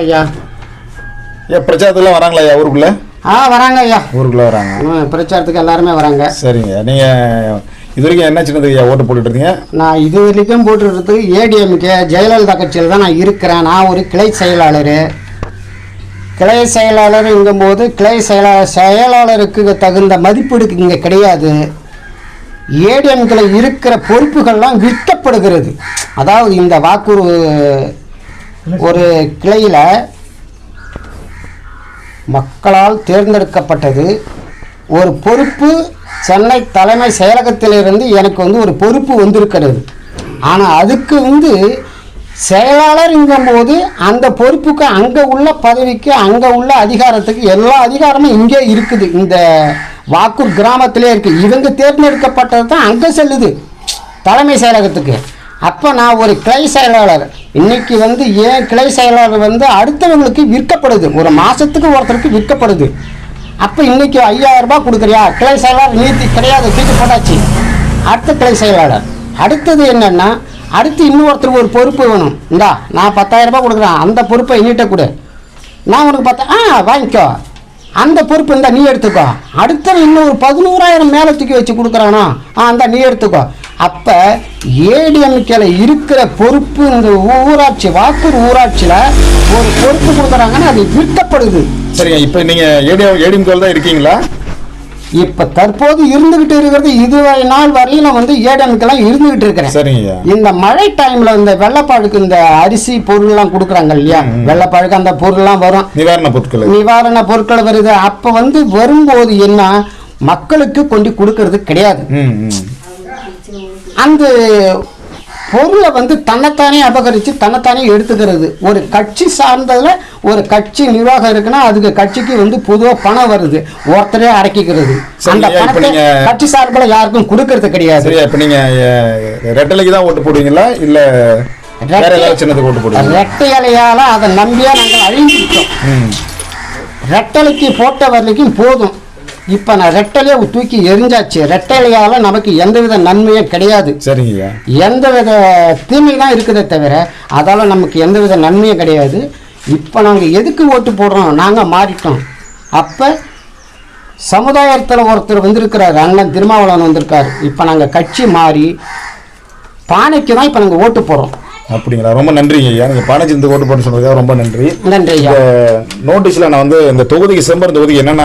ஐயா பிரச்சாரத்துக்குலாம் வராங்களா ஐயா ஊருக்குள்ள? வராங்க ஐயா, ஊருக்குள்ள வராங்க. பிரச்சாரத்துக்கு எல்லாருமே வராங்க. சரிங்க. நீங்க இது வரைக்கும் என்ன சின்னதுக்கு ஐயா ஓட்டு போட்டுட்டு இருக்கீங்க? நான் இது வரைக்கும் போட்டுட்டு ஏடிஎம்கே ஜெயலலிதா கட்சியில் தான் நான் இருக்கிறேன். நான் ஒரு கிளை செயலாளர். கிளை செயலாளருங்கும்போது கிளை செயலாளருக்கு தகுந்த மதிப்பீடுக்கு இங்கே கிடையாது. ஏடிஎம்கில் இருக்கிற பொறுப்புகள்லாம் விற்கப்படுகிறது. அதாவது இந்த வாக்கூர் ஒரு கிளையில் மக்களால் தேர்ந்தெடுக்கப்பட்டது ஒரு பொறுப்பு. சென்னை தலைமை செயலகத்திலிருந்து எனக்கு ஒரு பொறுப்பு வந்திருக்கிறது. ஆனால் அதுக்கு செயலாளருங்கும்போது அந்த பொறுப்புக்கு அங்கே உள்ள பதவிக்கு அங்கே உள்ள அதிகாரத்துக்கு எல்லா அதிகாரமும் இங்கே இருக்குது. இந்த வாக்கூர் கிராமத்திலே இருக்குது. இவங்க தேர்ந்தெடுக்கப்பட்டது தான் அங்கே செல்லுது தலைமை செயலகத்துக்கு. அப்போ நான் ஒரு கிளை செயலாளர். இன்றைக்கி ஏன் கிளை செயலாளர் அடுத்தவங்களுக்கு விற்கப்படுது. ஒரு மாதத்துக்கு ஒருத்தருக்கு விற்கப்படுது. அப்போ இன்றைக்கி 5000 ரூபாய் கொடுக்குறியா? கிளை செயலாளர் நீதி கிடையாது, தூக்கி போட்டாச்சு. அடுத்த கிளை செயலாளர். அடுத்தது என்னென்னா, அடுத்து இன்னொருத்தருக்கு ஒரு பொறுப்பு வேணும். இந்தா நான் 10000 ரூபாய் கொடுக்குறேன், அந்த பொறுப்பை என்கிட்ட கொடு. நான் உனக்கு வாங்கிக்கோ, அந்த பொறுப்பு இருந்தால் நீ எடுத்துக்கோ. அடுத்தது இன்னும் ஒரு 11000 மேலே தூக்கி வச்சு கொடுக்குறானோ, அந்த நீ எடுத்துக்கோ. அப்போ ஏடிஎம்கேல இருக்கிற பொறுப்பு இந்த ஊராட்சி வாக்கூர் ஊராட்சியில் ஒரு பொறுப்பு கொடுக்குறாங்கன்னா அது விற்கப்படுது. சரிங்க. இப்போ நீங்கள் ஏடிஎம்கேல தான் இருக்கீங்களா? இப்போ தற்போது இருந்துகிட்டு இருக்கிறது இது நாள் வரையும் ஏடிஎம்கெல்லாம் இருந்துகிட்டு இருக்கிறேன். சரிங்க. இந்த மழை டைம்ல இந்த வெள்ளப்பாடுக்கு இந்த அரிசி பொருள்லாம் கொடுக்குறாங்க இல்லையா, வெள்ளப்பாடுக்கு அந்த பொருள்லாம் வரும், நிவாரண பொருட்கள் வருது. அப்போ வரும்போது என்ன, மக்களுக்கு கொண்டு கொடுக்கறது கிடையாது. அந்த பொருளை தன்னைத்தானே அபகரித்து தன்னைத்தானே எடுத்துக்கிறது. ஒரு கட்சி சார்ந்ததில் ஒரு கட்சி நிர்வாகம் இருக்குன்னா அதுக்கு கட்சிக்கு பொதுவாக பணம் வருது, ஒருத்தரே அடக்கிக்கிறது. அந்த பணத்தை கட்சி சார்பில் யாருக்கும் கொடுக்கறது கிடையாது. இப்போ நீங்கள் ரெட்டலைக்கு தான் ஓட்டு போடுவீங்களா இல்லை ரெட்டை இலையால அதை நம்பியா நாங்கள் அழிஞ்சிட்டோம். ரெட்டலைக்கு போட்ட வரைக்கும் போதும். இப்போ நான் ரெட்டலையை தூக்கி எரிஞ்சாச்சு. ரெட்டலையால் நமக்கு எந்தவித நன்மையும் கிடையாது. சரிங்க. எந்தவித தீமை தான் இருக்குதே தவிர அதால் நமக்கு எந்தவித நன்மையும் கிடையாது. இப்போ நாங்கள் எதுக்கு ஓட்டு போடுறோம், நாங்கள் மாறிட்டோம். அப்போ சமுதாயத்தில் ஒருத்தர் வந்திருக்கிறார், அண்ணன் திருமாவளவன் வந்திருக்காரு. இப்போ நாங்கள் கட்சி மாறி பானைக்கு தான் இப்போ நாங்கள் ஓட்டு போடுறோம். அப்படிங்களா? ரொம்ப நன்றிங்க ஐயா. நீங்கள் பானைச்சிருந்து ஓட்டு போட்டு சொன்னதுக்காக ரொம்ப நன்றி. நன்றி ஐயா. நோட்டீஸில் நான் இந்த தொகுதிக்கு செம்பரம் தொகுதிக்கு என்னென்ன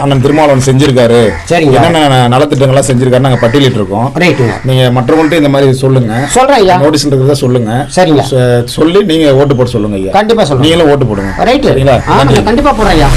அண்ணன் திருமாவளவன் செஞ்சிருக்காரு, என்னென்ன நலத்திட்டங்கள்லாம் செஞ்சிருக்காரு நாங்கள் பட்டியலிட்டு இருக்கோம். நீங்கள் மற்றவங்கள்ட்ட இந்த மாதிரி சொல்லுங்க. சொல்கிறேன் ஐயா. நோட்டீஸில் இருக்கிறத சொல்லுங்க. சரிங்க. சொல்லி நீங்கள் ஓட்டு போட்டு சொல்லுங்க ஐயா. கண்டிப்பாக சொல்லுங்க. நீங்களும் ஓட்டு போடுங்க. ரைட்டு. கண்டிப்பாக போடுறேன் ஐயா.